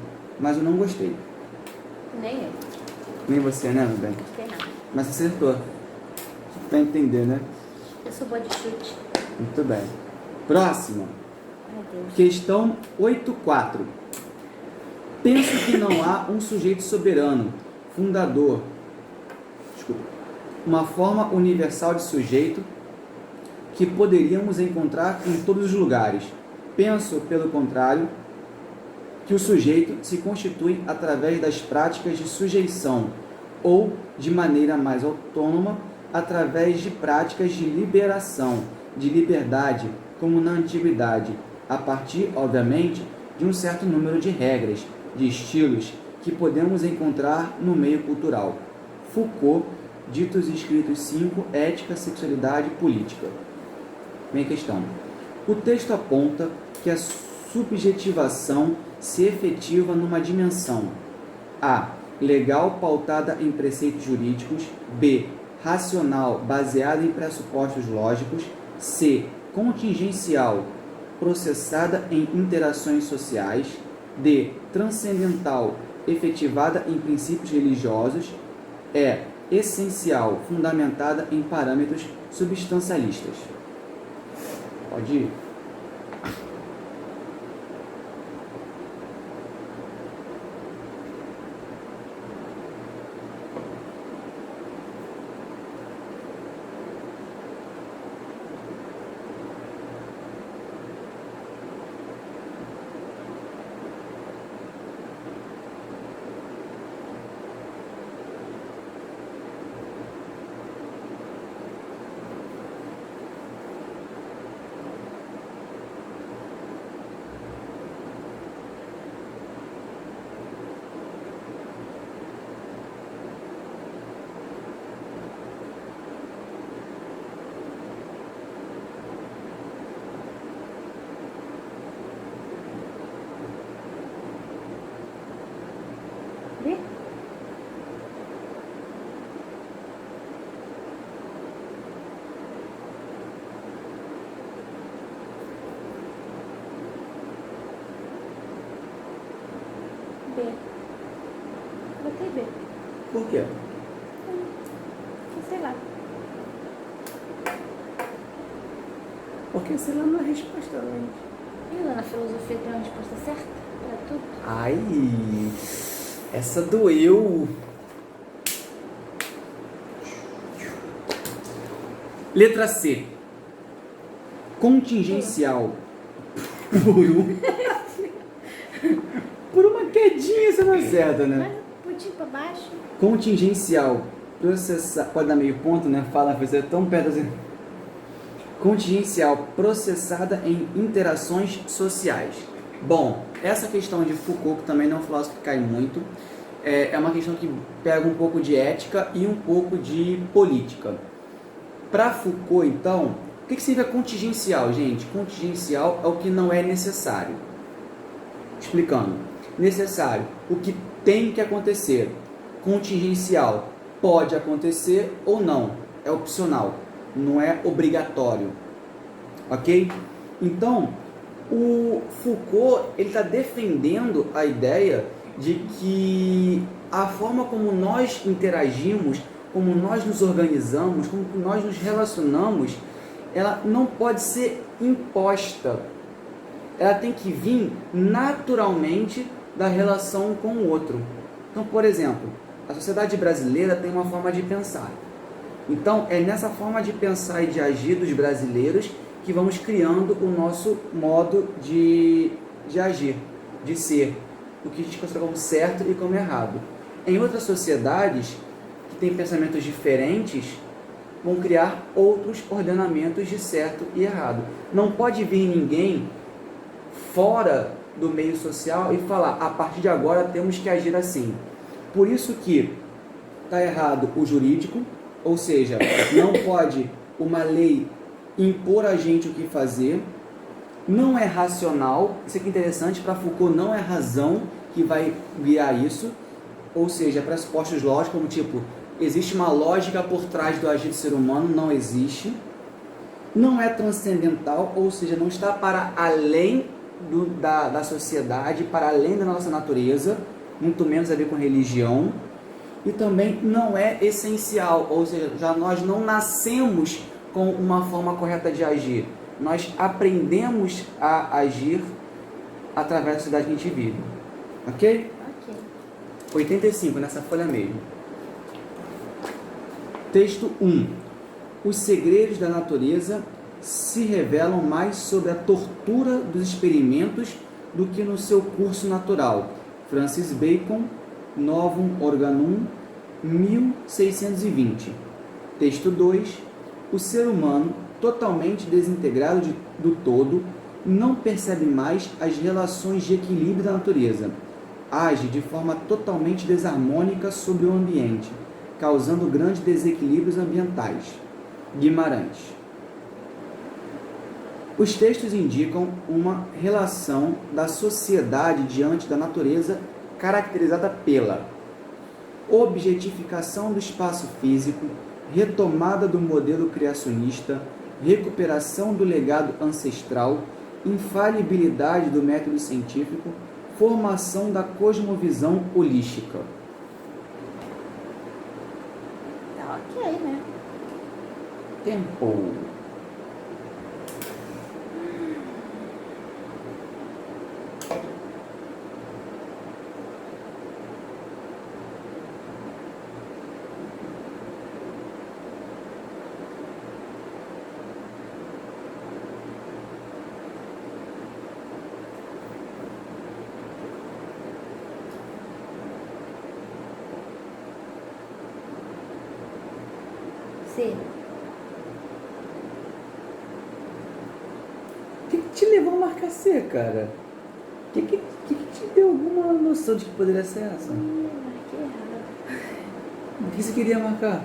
Mas eu não gostei.
Nem eu.
Nem você, né, meu bem?
Não gostei nada.
Mas você acertou. Pra entender, né?
Eu sou boa de chute.
Muito bem. Próxima.
Meu Deus.
Questão 8.4. Penso que não há um sujeito soberano, fundador, uma forma universal de sujeito que poderíamos encontrar em todos os lugares. Penso, pelo contrário, que o sujeito se constitui através das práticas de sujeição ou, de maneira mais autônoma, através de práticas de liberação, de liberdade, como na antiguidade, a partir, obviamente, de um certo número de regras, de estilos que podemos encontrar no meio cultural. Foucault, ditos escritos 5, Ética, Sexualidade e Política. Minha questão. O texto aponta que a subjetivação se efetiva numa dimensão A. Legal, pautada em preceitos jurídicos. B. Racional, baseada em pressupostos lógicos. C. Contingencial, processada em interações sociais. D. Transcendental, efetivada em princípios religiosos. E. Essencial, fundamentada em parâmetros substancialistas. Pode ir.
B? B. Botei B.
Por quê?
Sei lá.
Porque sei lá não é resposta, né?
E lá na filosofia tem uma resposta certa para tudo?
Ai, essa doeu. Letra C. Contingencial. Por uma quedinha você não acerta, né?
Mas putinho pra baixo.
Contingencial. Processar. Pode dar meio ponto, né? Fala, você é tão perto assim. Contingencial processada em interações sociais. Bom, essa questão de Foucault, que também não é um filósofo que cai muito, é uma questão que pega um pouco de ética e um pouco de política. Para Foucault, então, o que significa contingencial, gente? Contingencial é o que não é necessário. Explicando. Necessário, o que tem que acontecer. Contingencial, pode acontecer ou não. É opcional, não é obrigatório. Ok? Então, o Foucault está defendendo a ideia de que a forma como nós interagimos, como nós nos organizamos, como nós nos relacionamos, ela não pode ser imposta. Ela tem que vir naturalmente da relação com o outro. Então, por exemplo, a sociedade brasileira tem uma forma de pensar. Então, é nessa forma de pensar e de agir dos brasileiros que vamos criando o nosso modo de agir, de ser, o que a gente considera como certo e como errado. Em outras sociedades, que têm pensamentos diferentes, vão criar outros ordenamentos de certo e errado. Não pode vir ninguém fora do meio social e falar, a partir de agora temos que agir assim. Por isso que está errado o jurídico, ou seja, não pode uma lei impor a gente o que fazer, não é racional, isso aqui é interessante, para Foucault não é razão que vai guiar isso, ou seja, pressupostos lógicos, como tipo, existe uma lógica por trás do agir do ser humano, não existe, não é transcendental, ou seja, não está para além da sociedade, para além da nossa natureza, muito menos a ver com religião, e também não é essencial, ou seja, nós não nascemos com uma forma correta de agir, nós aprendemos a agir através da sociedade que a gente vive, ok?
Ok.
85, nessa folha mesmo. Texto 1. Os segredos da natureza se revelam mais sobre a tortura dos experimentos do que no seu curso natural. Francis Bacon, Novum Organum, 1620. Texto 2. O ser humano, totalmente desintegrado do todo, não percebe mais as relações de equilíbrio da natureza. Age de forma totalmente desarmônica sobre o ambiente, causando grandes desequilíbrios ambientais. Guimarães. Os textos indicam uma relação da sociedade diante da natureza caracterizada pela objetificação do espaço físico, retomada do modelo criacionista, recuperação do legado ancestral, infalibilidade do método científico, formação da cosmovisão holística.
Tá ok, né?
Tempo.
C.
O que te levou a marcar C, cara? O que te deu alguma noção de que poderia ser essa?
Marquei errado.
O que você queria marcar?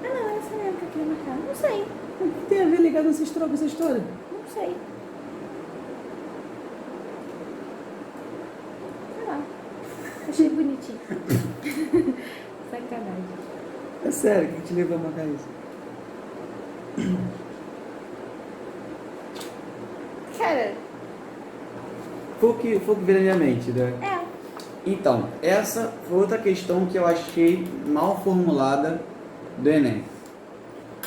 Ah, não, essa mesmo que eu queria marcar. Não sei.
O que tem a ver ligado ancestral com essa história?
Não sei. Sei lá. Achei bonitinho. Sacanagem.
É sério, o que te levou a marcar isso?
Cara,
Foi o que veio na minha mente, né?
é.
Então, essa foi outra questão que eu achei mal formulada do Enem.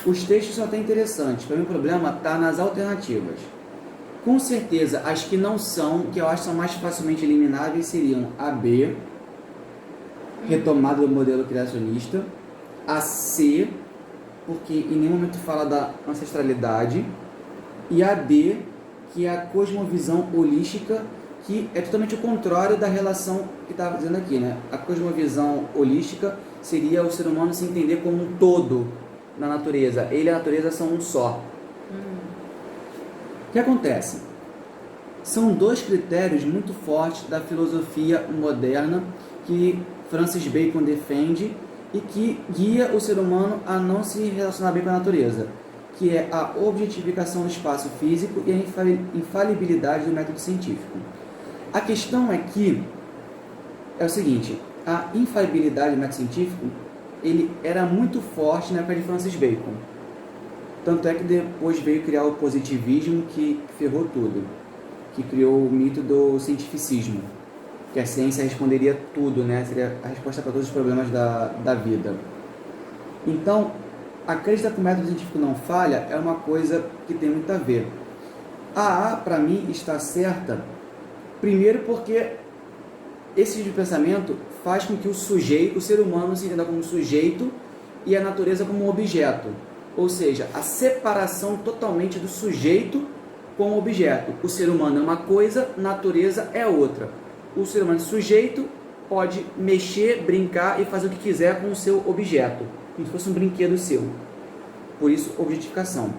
Os textos são até interessantes, para mim o problema está nas alternativas. Com certeza, as que não são, que eu acho que são mais facilmente elimináveis, seriam a B, retomada do modelo criacionista, a C, porque em nenhum momento fala da ancestralidade, e a D, que é a cosmovisão holística, que é totalmente o contrário da relação que estava dizendo aqui, né? A cosmovisão holística seria o ser humano se entender como um todo, na natureza. Ele e a natureza são um só. O que acontece? São dois critérios muito fortes da filosofia moderna que Francis Bacon defende e que guia o ser humano a não se relacionar bem com a natureza, que é a objetificação do espaço físico e a infalibilidade do método científico. A questão é que é o seguinte, a infalibilidade do método científico ele era muito forte na época de Francis Bacon. Tanto é que depois veio criar o positivismo que ferrou tudo, que criou o mito do cientificismo, que a ciência responderia tudo, né? Seria a resposta para todos os problemas da vida. Então, acreditar que o método científico não falha é uma coisa que tem muito a ver. A para mim, está certa, primeiro porque esse tipo de pensamento faz com que o sujeito, o ser humano, se entenda como sujeito e a natureza como um objeto. Ou seja, a separação totalmente do sujeito com o objeto. O ser humano é uma coisa, natureza é outra. O ser humano sujeito pode mexer, brincar e fazer o que quiser com o seu objeto, como se fosse um brinquedo seu. Por isso, objetificação.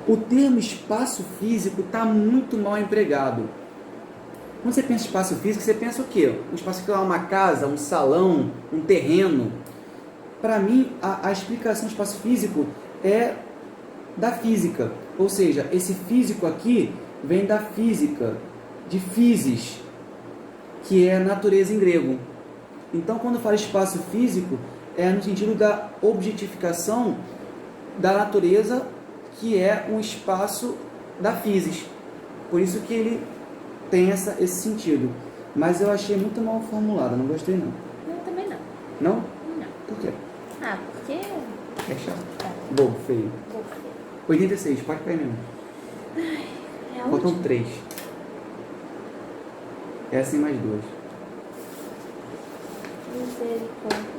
O termo espaço físico está muito mal empregado. Quando você pensa em espaço físico, você pensa o quê? Um espaço físico é uma casa, um salão, um terreno. Para mim, a explicação do espaço físico é da física. Ou seja, esse físico aqui vem da física, de physis, que é natureza em grego. Então, quando eu falo espaço físico, é no sentido da objetificação da natureza, que é um espaço da physis. Por isso que ele tem esse sentido. Mas eu achei muito mal formulado, não gostei não.
Eu também não.
Não?
Não.
Por quê?
Ah, porque...
É chato. Bobo, feio. 86, pode cair mesmo.
É a
Faltam
última.
3. Essa e mais 2.
Misericórdia.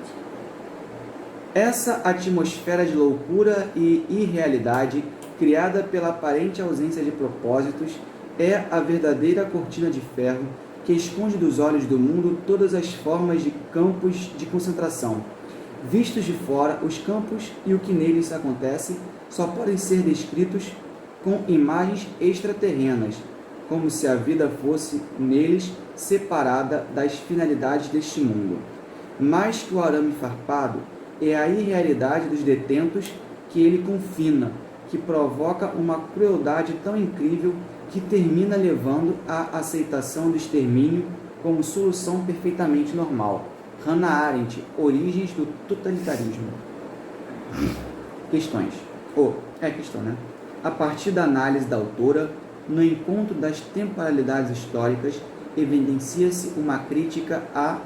Essa atmosfera de loucura e irrealidade, criada pela aparente ausência de propósitos, é a verdadeira cortina de ferro que esconde dos olhos do mundo todas as formas de campos de concentração. Vistos de fora, os campos e o que neles acontece só podem ser descritos com imagens extraterrenas, como se a vida fosse neles separada das finalidades deste mundo. Mais que o arame farpado, é a irrealidade dos detentos que ele confina, que provoca uma crueldade tão incrível que termina levando à aceitação do extermínio como solução perfeitamente normal. Hannah Arendt, Origens do Totalitarismo. Questões. Questão, né? A partir da análise da autora, no encontro das temporalidades históricas, evidencia-se uma crítica à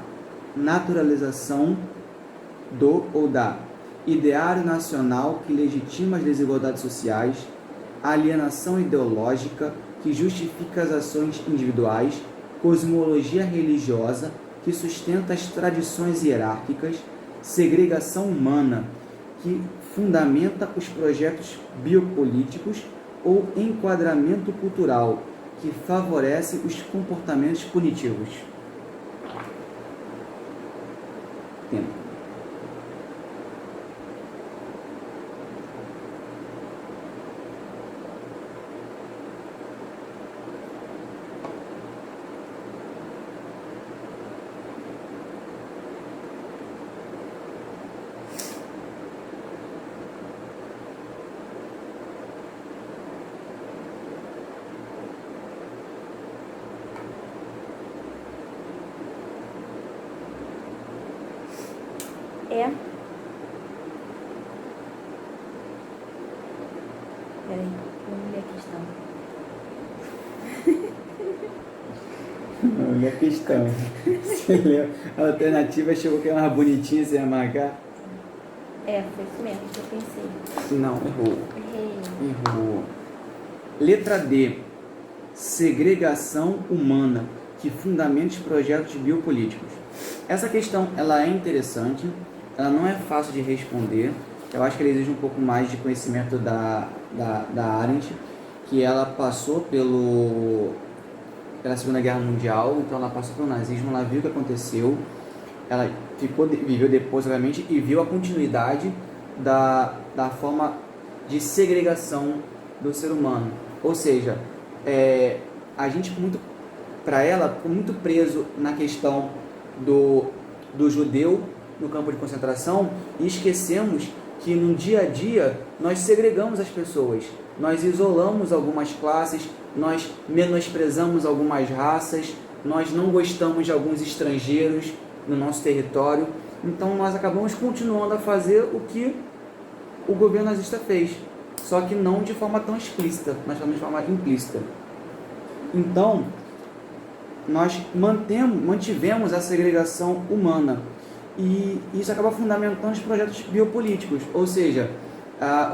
naturalização do ou da ideário nacional que legitima as desigualdades sociais, a alienação ideológica que justifica as ações individuais, cosmologia religiosa que sustenta as tradições hierárquicas, segregação humana que fundamenta os projetos biopolíticos ou enquadramento cultural que favorece os comportamentos punitivos. Tempo.
É. Peraí, vamos ler a questão.
Olha a questão. Você leu a alternativa, chegou que é uma bonitinha sem marcar?
É, foi isso mesmo que eu pensei.
Não, errou.
Errei.
Errou. Letra D. Segregação humana que fundamenta os projetos biopolíticos. Essa questão ela é interessante, ela não é fácil de responder. Eu acho que ela exige um pouco mais de conhecimento da Arendt, que ela passou pela Segunda Guerra Mundial, então ela passou pelo nazismo, ela viu o que aconteceu, ela viveu depois, obviamente, e viu a continuidade da forma de segregação do ser humano. Ou seja, a gente para ela, ficou muito preso na questão do judeu no campo de concentração e esquecemos que no dia a dia nós segregamos as pessoas, nós isolamos algumas classes, nós menosprezamos algumas raças, nós não gostamos de alguns estrangeiros no nosso território, então nós acabamos continuando a fazer o que o governo nazista fez, só que não de forma tão explícita, mas de forma implícita. Então, nós mantivemos a segregação humana e isso acaba fundamentando os projetos biopolíticos, ou seja,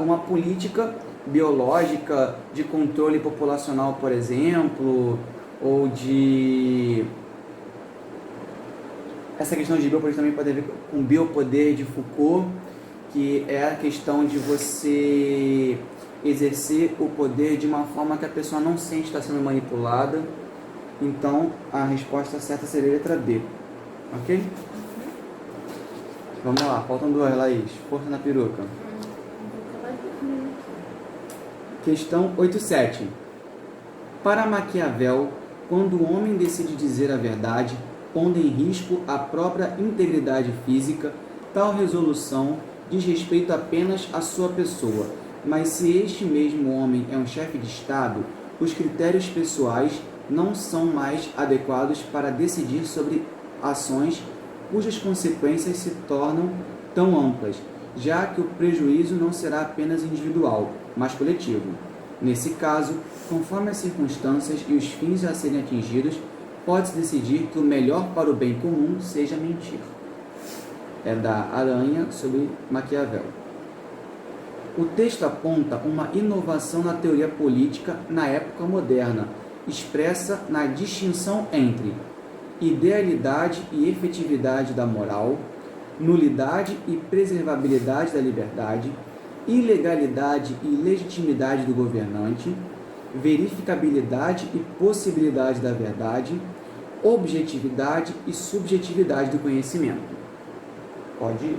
uma política biológica de controle populacional, por exemplo, ou de... Essa questão de biopoder também pode ver com o biopoder de Foucault, que é a questão de você exercer o poder de uma forma que a pessoa não sente estar sendo manipulada. Então, a resposta certa seria a letra B. Ok? Vamos lá, faltam duas, Laís. Força na peruca. Questão 8.7. Para Maquiavel, quando o homem decide dizer a verdade, pondo em risco a própria integridade física, tal resolução diz respeito apenas à sua pessoa. Mas se este mesmo homem é um chefe de Estado, os critérios pessoais não são mais adequados para decidir sobre ações cujas consequências se tornam tão amplas, já que o prejuízo não será apenas individual, mas coletivo. Nesse caso, conforme as circunstâncias e os fins a serem atingidos, pode-se decidir que o melhor para o bem comum seja mentir. É da Aranha sobre Maquiavel. O texto aponta uma inovação na teoria política na época moderna, expressa na distinção entre idealidade e efetividade da moral, nulidade e preservabilidade da liberdade, ilegalidade e legitimidade do governante, verificabilidade e possibilidade da verdade, objetividade e subjetividade do conhecimento. Pode ir.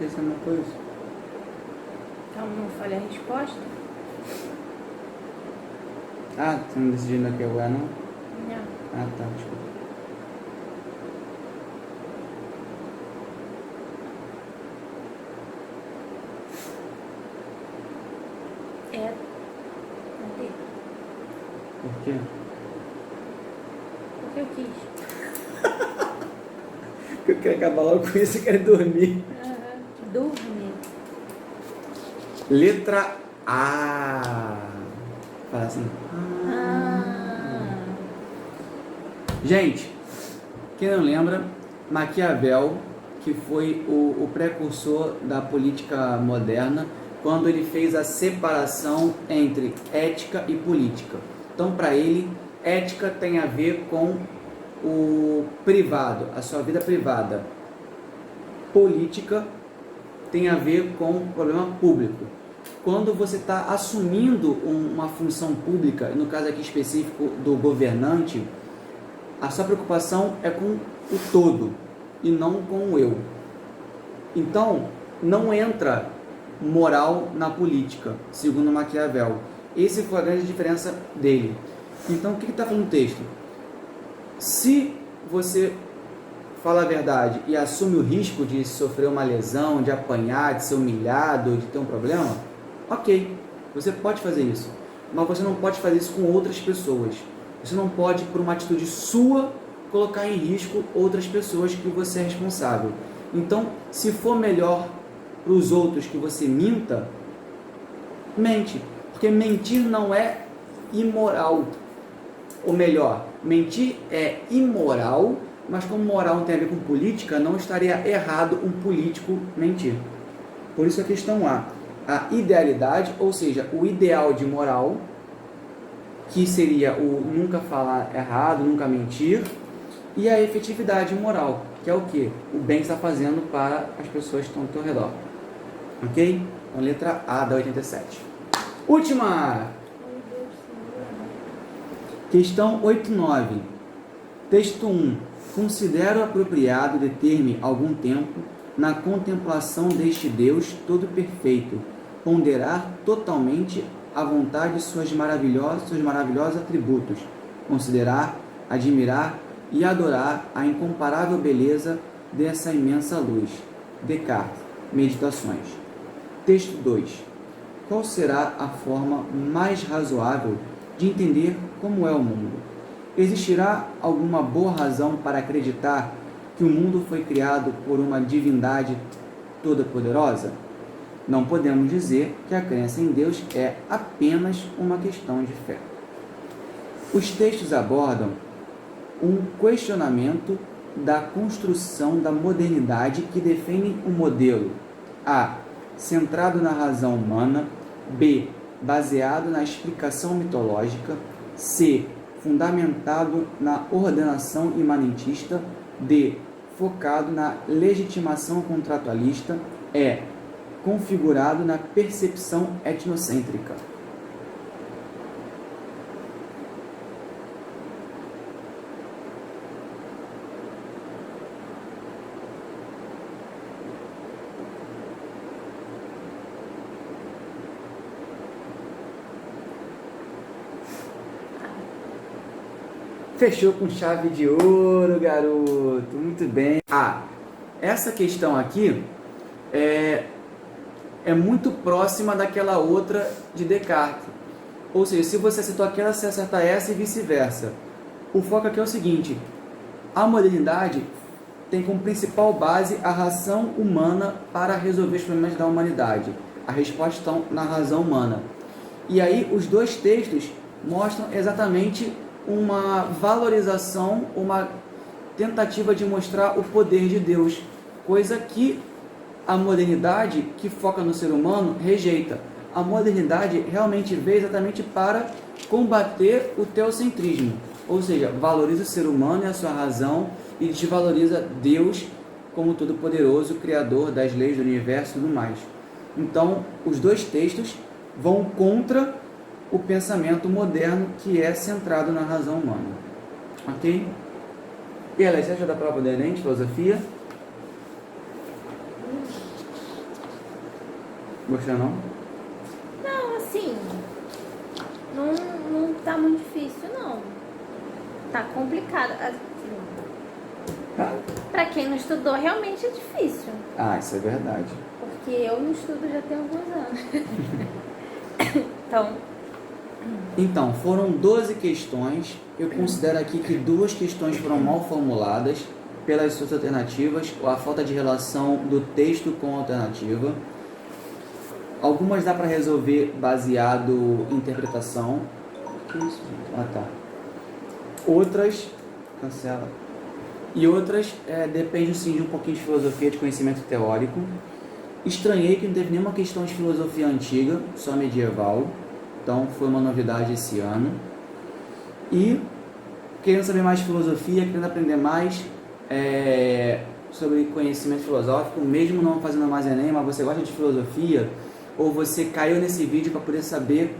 Essa é uma coisa.
Então não falei a resposta?
Ah, você não decidiu ainda que é o A, não?
Não.
Ah, tá, desculpa.
Cadê?
Por quê?
Porque eu quis.
Porque eu quero acabar logo com isso e quero dormir.
Dormir.
Letra A. Fala assim. Gente, quem não lembra, Maquiavel, que foi o precursor da política moderna, quando ele fez a separação entre ética e política. Então, para ele, ética tem a ver com o privado, a sua vida privada. Política tem a ver com o problema público. Quando você está assumindo uma função pública, no caso aqui específico do governante, a sua preocupação é com o todo e não com o eu. Então, não entra moral na política, segundo Maquiavel. Essa foi a grande diferença dele. Então, o que está falando o texto? Se você fala a verdade e assume o risco de sofrer uma lesão, de apanhar, de ser humilhado, de ter um problema, ok, você pode fazer isso. Mas você não pode fazer isso com outras pessoas. Você não pode, por uma atitude sua, colocar em risco outras pessoas que você é responsável. Então, se for melhor para os outros que você minta, mente. Porque mentir não é imoral. Ou melhor, mentir é imoral, mas como moral não tem a ver com política, não estaria errado um político mentir. Por isso a questão a idealidade, ou seja, o ideal de moral, que seria o nunca falar errado, nunca mentir, e a efetividade moral, que é o que? O bem que está fazendo para as pessoas que estão ao teu redor. Ok? Então, letra A da 87. Última! Questão 89. Texto 1. Considero apropriado deter-me algum tempo na contemplação deste Deus todo perfeito, ponderar totalmente à vontade seus maravilhosos atributos, considerar, admirar e adorar a incomparável beleza dessa imensa luz. Descartes, Meditações. Texto 2. Qual será a forma mais razoável de entender como é o mundo? Existirá alguma boa razão para acreditar que o mundo foi criado por uma divindade toda-poderosa? Não podemos dizer que a crença em Deus é apenas uma questão de fé. Os textos abordam um questionamento da construção da modernidade que define um modelo A. Centrado na razão humana, B. Baseado na explicação mitológica, C. Fundamentado na ordenação imanentista, D. Focado na legitimação contratualista, E. Configurado na percepção etnocêntrica. Fechou com chave de ouro, garoto. Muito bem. Essa questão aqui é muito próxima daquela outra de Descartes. Ou seja, se você acertou aquela, você acerta essa e vice-versa. O foco aqui é o seguinte: a modernidade tem como principal base a razão humana para resolver os problemas da humanidade. A resposta está na razão humana. E aí os dois textos mostram exatamente uma valorização, uma tentativa de mostrar o poder de Deus, coisa que a modernidade, que foca no ser humano, rejeita. A modernidade realmente veio exatamente para combater o teocentrismo, ou seja, valoriza o ser humano e a sua razão e desvaloriza Deus como todo-poderoso, criador das leis do universo e tudo mais. Então, os dois textos vão contra o pensamento moderno que é centrado na razão humana. Ok? E ela, você acha da prova do Enem de filosofia? Gostou não?
Não, assim, não tá muito difícil, não. Tá complicado. Assim, pra quem não estudou, realmente é difícil.
Isso é verdade.
Porque eu não estudo já tem alguns anos.
Então, foram 12 questões. Eu considero aqui que 2 questões foram mal formuladas pelas suas alternativas, ou a falta de relação do texto com a alternativa. Algumas dá para resolver baseado em interpretação. Que isso, gente? Tá. Outras, cancela. E outras, depende sim de um pouquinho de filosofia, de conhecimento teórico. Estranhei que não teve nenhuma questão de filosofia antiga, só medieval. Então, foi uma novidade esse ano. E, querendo saber mais de filosofia, querendo aprender mais sobre conhecimento filosófico, mesmo não fazendo mais Enem, mas você gosta de filosofia, ou você caiu nesse vídeo para poder saber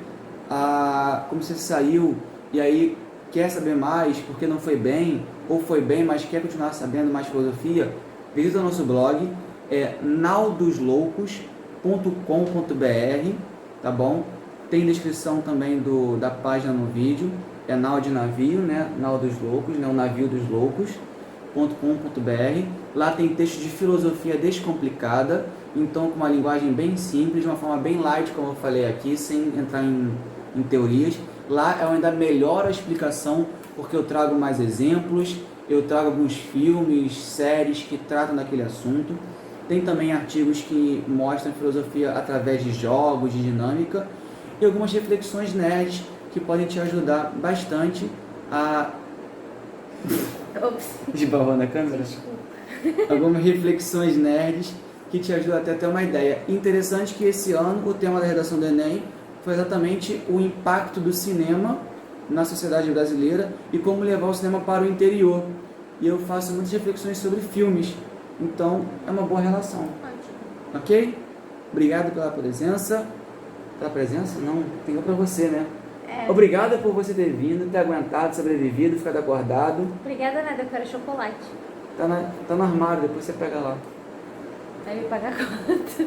como você saiu, e aí quer saber mais porque não foi bem, ou foi bem, mas quer continuar sabendo mais filosofia, visita o nosso blog, tá bom? Tem descrição também da página no vídeo, é Nau de Navio, né? Nau dos Loucos, né? O Navio dos Loucos.com.br. Lá tem texto de filosofia descomplicada, então com uma linguagem bem simples, de uma forma bem light, como eu falei aqui, sem entrar em teorias. Lá eu ainda melhoro a explicação, porque eu trago mais exemplos, eu trago alguns filmes, séries que tratam daquele assunto. Tem também artigos que mostram filosofia através de jogos, de dinâmica, e algumas reflexões nerds que podem te ajudar bastante a...
Ops.
Esbarrou na câmera?
Desculpa.
Algumas reflexões nerds que te ajudam até a ter uma ideia. Interessante que esse ano o tema da redação do Enem foi exatamente o impacto do cinema na sociedade brasileira e como levar o cinema para o interior. E eu faço muitas reflexões sobre filmes, então é uma boa relação.
Ótimo.
Ok? Obrigado pela presença. Pela presença? Não, tem para você, né? Obrigado por você ter vindo, ter aguentado, sobrevivido, ficado acordado.
Obrigada, nada, eu quero chocolate.
Tá no armário, depois você pega lá.
Aí eu pagar a conta.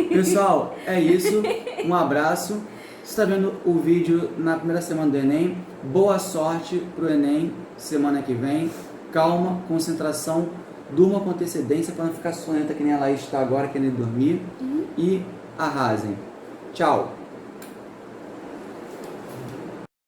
Pessoal, é isso. Um abraço. Você está vendo o vídeo na primeira semana do Enem. Boa sorte pro Enem semana que vem. Calma, concentração, durma com antecedência para não ficar sonhenta que nem a Laís está agora, querendo dormir. E arrasem. Tchau.